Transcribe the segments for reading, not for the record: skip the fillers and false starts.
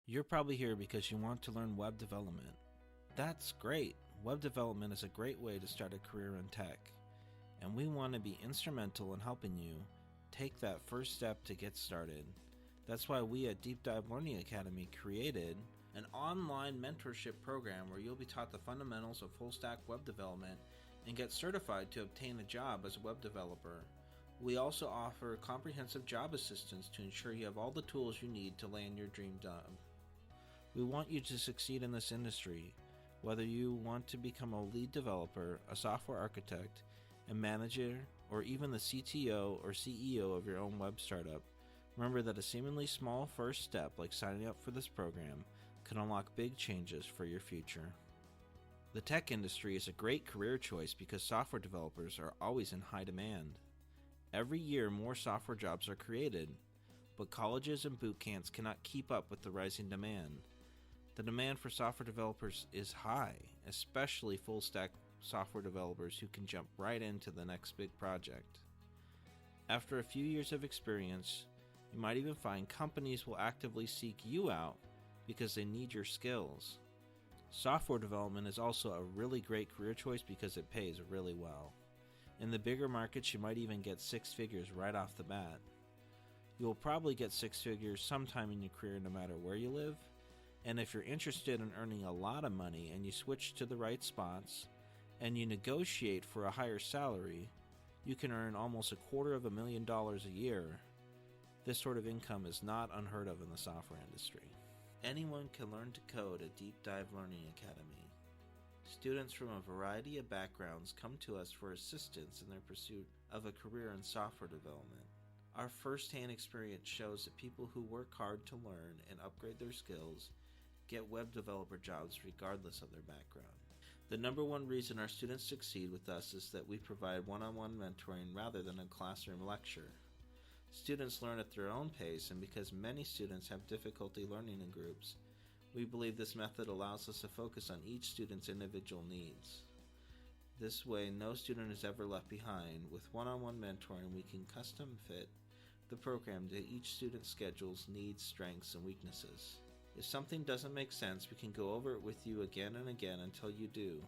You're probably here because you want to learn web development. That's great. Web development is a great way to start a career in tech, and we want to be instrumental in helping you take that first step to get started. That's why we at Deep Dive Learning Academy created an online mentorship program where you'll be taught the fundamentals of full-stack web development and get certified to obtain a job as a web developer. We also offer comprehensive job assistance to ensure you have all the tools you need to land your dream job. We want you to succeed in this industry, whether you want to become a lead developer, a software architect, a manager, or even the CTO or CEO of your own web startup. Remember that a seemingly small first step like signing up for this program can unlock big changes for your future. The tech industry is a great career choice because software developers are always in high demand. Every year more software jobs are created, but colleges and boot camps cannot keep up with the rising demand. The demand for software developers is high, especially full-stack software developers who can jump right into the next big project. After a few years of experience, you might even find companies will actively seek you out because they need your skills. Software development is also a really great career choice because it pays really well. In the bigger markets, you might even get 6 figures right off the bat. You will probably get 6 figures sometime in your career no matter where you live. And if you're interested in earning a lot of money and you switch to the right spots and you negotiate for a higher salary, you can earn almost $250,000 a year. This sort of income is not unheard of in the software industry. Anyone can learn to code at Deep Dive Learning Academy. Students from a variety of backgrounds come to us for assistance in their pursuit of a career in software development. Our first-hand experience shows that people who work hard to learn and upgrade their skills get web developer jobs regardless of their background. The number one reason our students succeed with us is that we provide one-on-one mentoring rather than a classroom lecture. Students learn at their own pace, and because many students have difficulty learning in groups, we believe this method allows us to focus on each student's individual needs. This way, no student is ever left behind. With one-on-one mentoring, we can custom fit the program to each student's schedules, needs, strengths, and weaknesses. If something doesn't make sense, we can go over it with you again and again until you do.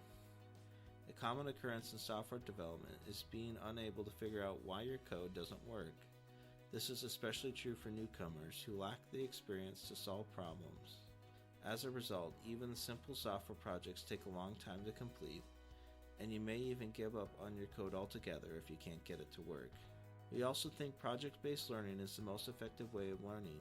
A common occurrence in software development is being unable to figure out why your code doesn't work. This is especially true for newcomers who lack the experience to solve problems. As a result, even simple software projects take a long time to complete, and you may even give up on your code altogether if you can't get it to work. We also think project-based learning is the most effective way of learning.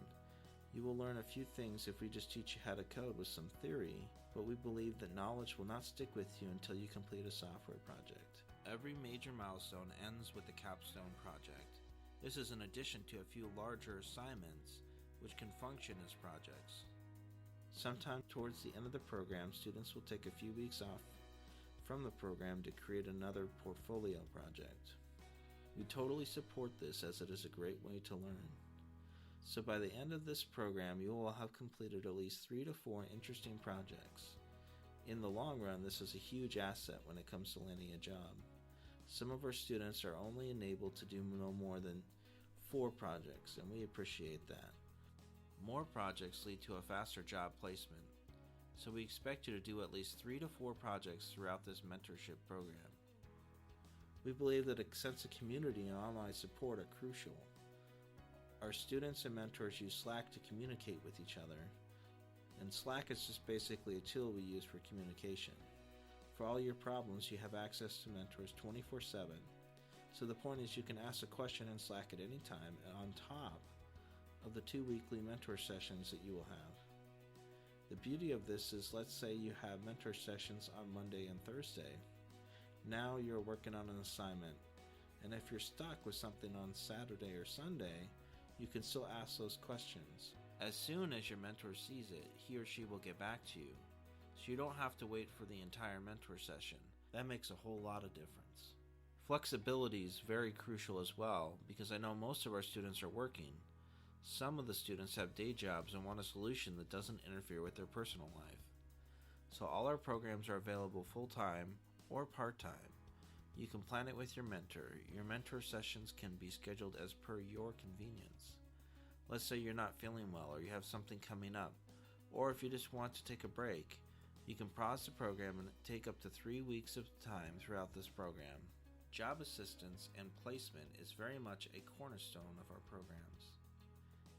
You will learn a few things if we just teach you how to code with some theory, but we believe that knowledge will not stick with you until you complete a software project. Every major milestone ends with a capstone project. This is in addition to a few larger assignments which can function as projects. Sometime towards the end of the program, students will take a few weeks off from the program to create another portfolio project. We totally support this as it is a great way to learn. So by the end of this program, you will have completed at least 3 to 4 interesting projects. In the long run, this is a huge asset when it comes to landing a job. Some of our students are only enabled to do no more than 4 projects, and we appreciate that. More projects lead to a faster job placement, so we expect you to do at least 3 to 4 projects throughout this mentorship program. We believe that a sense of community and online support are crucial. Our students and mentors use Slack to communicate with each other, and Slack is just basically a tool we use for communication. For all your problems, you have access to mentors 24/7, so the point is you can ask a question in Slack at any time and on top of the 2 weekly mentor sessions that you will have. The beauty of this is, let's say you have mentor sessions on Monday and Thursday. Now you're working on an assignment, and if you're stuck with something on Saturday or Sunday, you can still ask those questions. As soon as your mentor sees it, he or she will get back to you, so you don't have to wait for the entire mentor session. That makes a whole lot of difference. Flexibility is very crucial as well, because I know most of our students are working. Some of the students have day jobs and want a solution that doesn't interfere with their personal life. So all our programs are available full-time or part-time. You can plan it with your mentor. Your mentor sessions can be scheduled as per your convenience. Let's say you're not feeling well or you have something coming up. Or if you just want to take a break, you can pause the program and take up to 3 weeks of time throughout this program. Job assistance and placement is very much a cornerstone of our programs.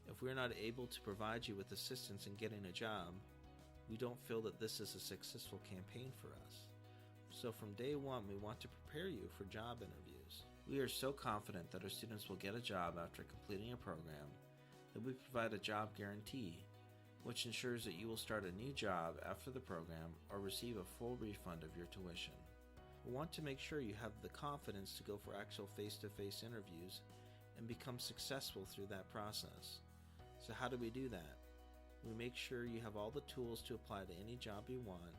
If we are not able to provide you with assistance in getting a job, we don't feel that this is a successful campaign for us. So from day one, we want to prepare you for job interviews. We are so confident that our students will get a job after completing a program that we provide a job guarantee, which ensures that you will start a new job after the program or receive a full refund of your tuition. We want to make sure you have the confidence to go for actual face-to-face interviews and become successful through that process. So how do we do that? We make sure you have all the tools to apply to any job you want,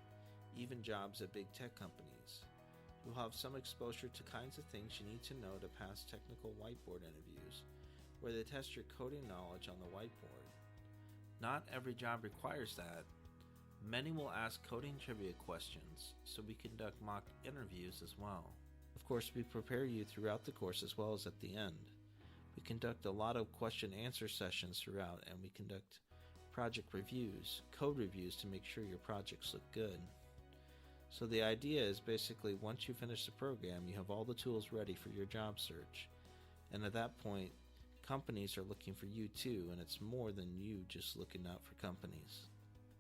even jobs at big tech companies. You'll have some exposure to kinds of things you need to know to pass technical whiteboard interviews, where they test your coding knowledge on the whiteboard. Not every job requires that. Many will ask coding trivia questions, so we conduct mock interviews as well. Of course, we prepare you throughout the course as well as at the end. We conduct a lot of question-answer sessions throughout, and we conduct project reviews, code reviews to make sure your projects look good. So the idea is basically once you finish the program, you have all the tools ready for your job search. And at that point, companies are looking for you too, and it's more than you just looking out for companies.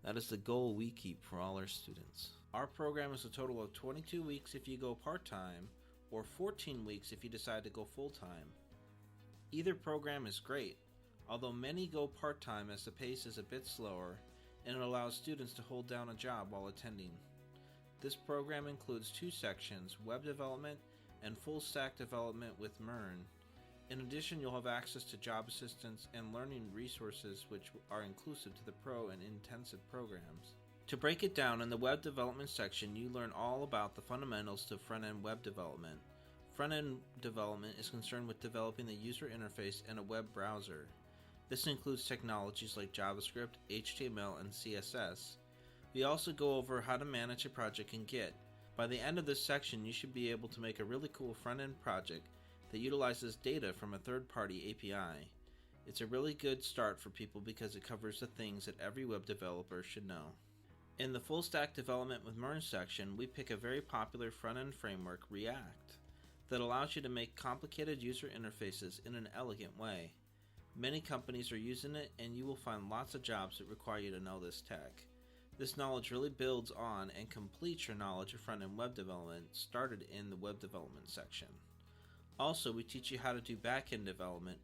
That is the goal we keep for all our students. Our program is a total of 22 weeks if you go part-time, or 14 weeks if you decide to go full-time. Either program is great, although many go part-time as the pace is a bit slower and it allows students to hold down a job while attending. This program includes 2 sections, web development and full stack development with MERN. In addition, you'll have access to job assistance and learning resources which are inclusive to the pro and intensive programs. To break it down, in the web development section, you learn all about the fundamentals to front-end web development. Front-end development is concerned with developing the user interface in a web browser. This includes technologies like JavaScript, HTML, and CSS. We also go over how to manage a project in Git. By the end of this section, you should be able to make a really cool front-end project that utilizes data from a third-party API. It's a really good start for people because it covers the things that every web developer should know. In the full stack development with MERN section, we pick a very popular front-end framework, React, that allows you to make complicated user interfaces in an elegant way. Many companies are using it, and you will find lots of jobs that require you to know this tech. This knowledge really builds on and completes your knowledge of front-end web development started in the web development section. Also, we teach you how to do back-end development,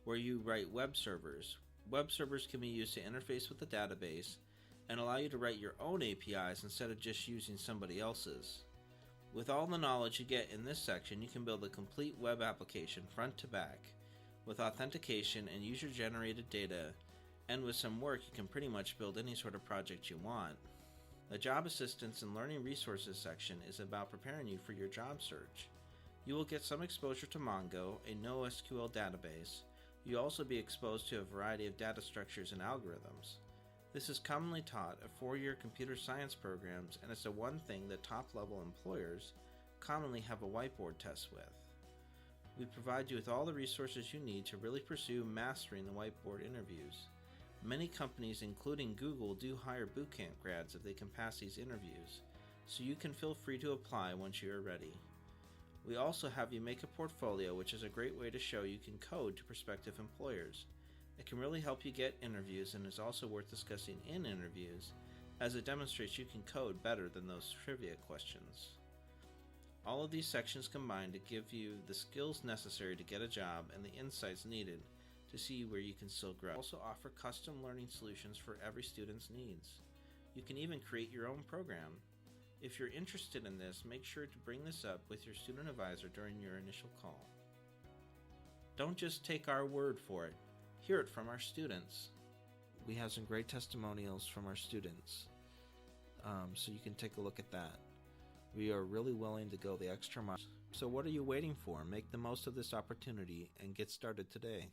where you write web servers. Web servers can be used to interface with the database and allow you to write your own APIs instead of just using somebody else's. With all the knowledge you get in this section, you can build a complete web application front to back with authentication and user-generated data, and with some work you can pretty much build any sort of project you want. The Job Assistance and Learning Resources section is about preparing you for your job search. You will get some exposure to Mongo, a NoSQL database. You'll also be exposed to a variety of data structures and algorithms. This is commonly taught at 4-year computer science programs, and it's the one thing that top-level employers commonly have a whiteboard test with. We provide you with all the resources you need to really pursue mastering the whiteboard interviews. Many companies, including Google, do hire bootcamp grads if they can pass these interviews, so you can feel free to apply once you are ready. We also have you make a portfolio, which is a great way to show you can code to prospective employers. It can really help you get interviews and is also worth discussing in interviews, as it demonstrates you can code better than those trivia questions. All of these sections combine to give you the skills necessary to get a job and the insights needed to see where you can still grow. We also offer custom learning solutions for every student's needs. You can even create your own program. If you're interested in this, make sure to bring this up with your student advisor during your initial call. Don't just take our word for it. Hear it from our students. We have some great testimonials from our students, so you can take a look at that. We are really willing to go the extra mile. So what are you waiting for? Make the most of this opportunity and get started today.